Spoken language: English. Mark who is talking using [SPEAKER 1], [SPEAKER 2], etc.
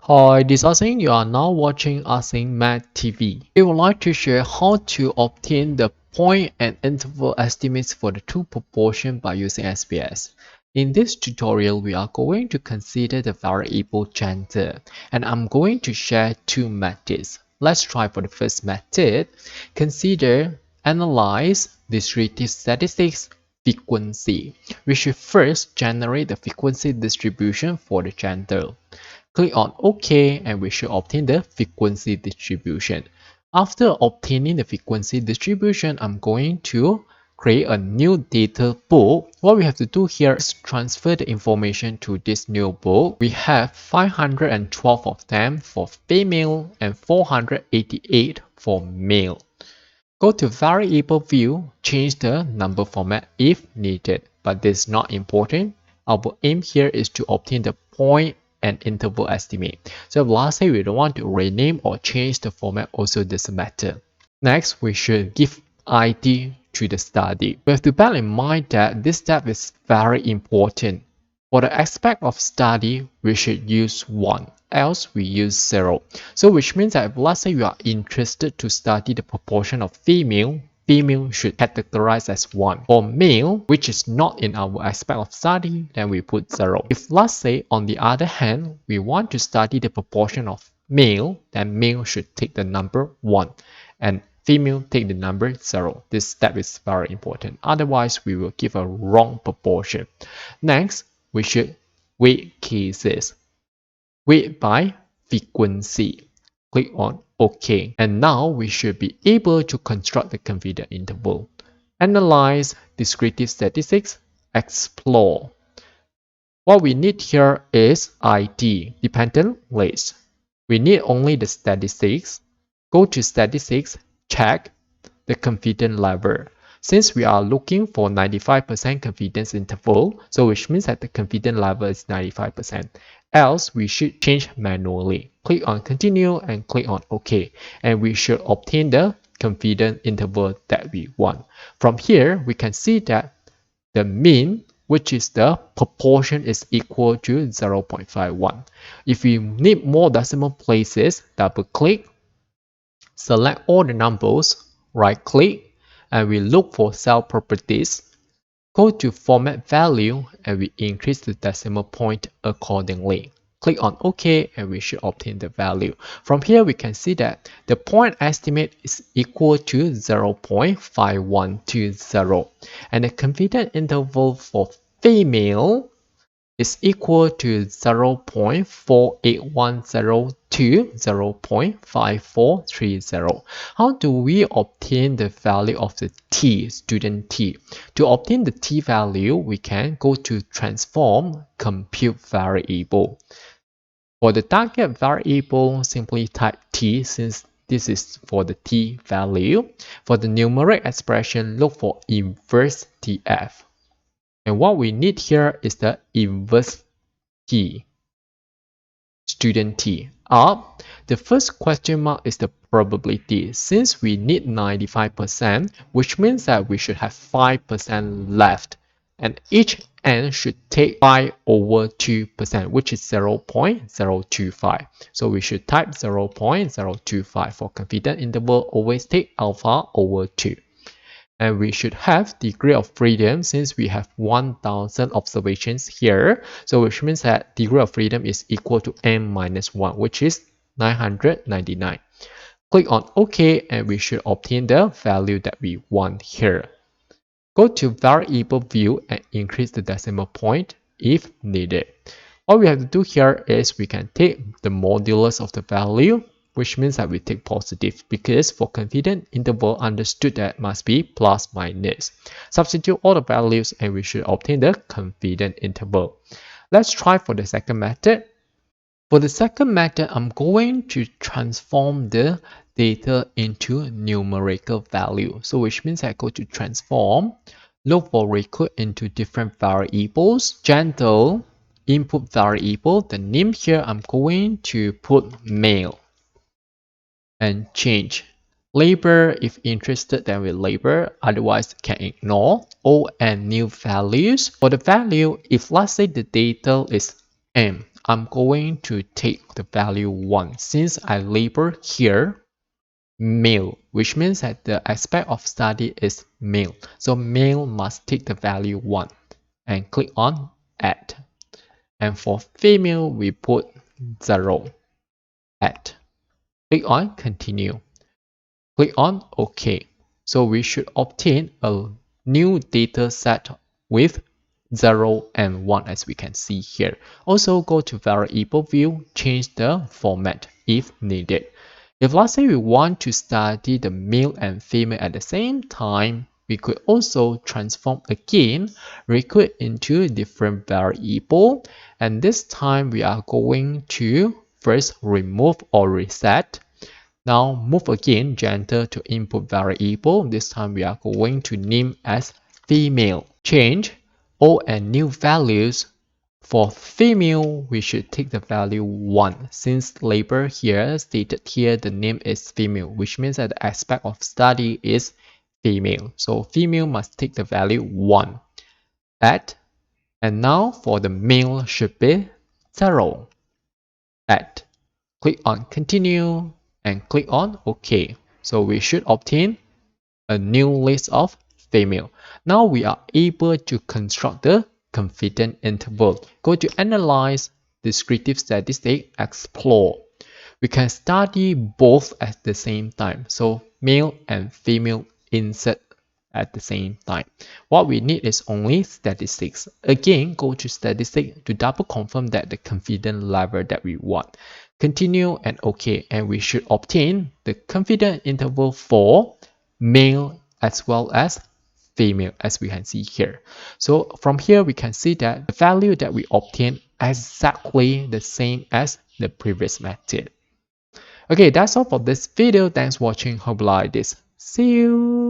[SPEAKER 1] Hi, this is Asing. You are now watching Asing Math TV. We would like to share how to obtain the point and interval estimates for the two proportions by using SPS. In this tutorial, we are going to consider the variable gender, and I'm going to share two methods. Let's try for the first method. Consider analyze distributive statistics frequency. We should first generate the frequency distribution for the gender. Click on OK and we should obtain the frequency distribution. After obtaining the frequency distribution, I'm going to create a new data book. What we have to do here is transfer the information to this new book. We have 512 of them for female and 488 for male. Go to variable view, change the number format if needed, but this is not important. Our aim here is to obtain the point and interval estimate. So lastly, we don't want to rename or change the format, also doesn't matter. Next, we should give ID to the study. We have to bear in mind that this step is very important. For the aspect of study, we should use 1, else we use 0. So which means that if let's say you are interested to study the proportion of female should categorize as 1. For male, which is not in our aspect of study, then we put 0. If let's say on the other hand, we want to study the proportion of male, then male should take the number 1 and female take the number 0. This step is very important. Otherwise, we will give a wrong proportion. Next, we should weight cases. Weight by frequency. Click on OK. And now we should be able to construct the confidence interval. Analyze descriptive statistics. Explore. What we need here is ID, dependent list. We need only the statistics. Go to statistics, check the confidence level. Since we are looking for 95% confidence interval, so which means that the confidence level is 95%. Else, we should change manually. Click on continue and click on OK. And we should obtain the confidence interval that we want. From here, we can see that the mean, which is the proportion, is equal to 0.51. If we need more decimal places, double click, select all the numbers, right click, and we look for cell properties. Go to format value and we increase the decimal point accordingly. Click on OK and we should obtain the value. From here we can see that the point estimate is equal to 0.5120 and the confidence interval for female is equal to 0.4810 to 0.5430. How do we obtain the value of the t, student t? To obtain the t value, we can go to transform, compute variable. For the target variable, simply type t since this is for the t value. For the numeric expression, look for inverse tf. And what we need here is the inverse t, student t. Up, the first question mark is the probability. Since we need 95%, which means that we should have 5% left. And each n should take 5 over 2%, which is 0.025. So we should type 0.025 for confidence interval. Always take alpha over 2. And we should have degree of freedom since we have 1000 observations here. So which means that degree of freedom is equal to n minus 1, which is 999. Click on OK and we should obtain the value that we want here. Go to variable view and increase the decimal point if needed. All we have to do here is we can take the modulus of the value, which means that we take positive because for confidence interval understood that must be plus minus. Substitute all the values and we should obtain the confidence interval. Let's try for the second method. For the second method, I'm going to transform the data into numerical value. So which means I go to transform, look for record into different variables, gender, input variable. The name here I'm going to put male. And change. Label, if interested, then we label, otherwise can ignore. Old and new values. For the value, if let's say the data is m, I'm going to take the value 1 since I label here male, which means that the aspect of study is male. So male must take the value 1 and click on add. And for female, we put 0, add. Click on continue. Click on OK. So we should obtain a new data set with 0 and 1 as we can see here. Also go to variable view, change the format if needed. If let's say we want to study the male and female at the same time, we could also transform again, recruit into different variable, and this time we are going to first remove or reset. Now move again gender to input variable. This time we are going to name as female. Change old and new values. For female, we should take the value 1 since label here stated here the name is female, which means that the aspect of study is female. So female must take the value 1. Add. And now for the male should be 0. Add. Click on continue and click on OK. So we should obtain a new list of female. Now we are able to construct the confidence interval. Go to Analyze, Descriptive Statistics, Explore. We can study both at the same time. So male and female insert at the same time. What we need is only statistics. Again, go to statistics to double confirm that the confidence level that we want. Continue and OK, and we should obtain the confidence interval for male as well as female as we can see here. So from here we can see that the value that we obtain exactly the same as the previous method. Okay, that's all for this video. Thanks for watching. Hope you like this. See you.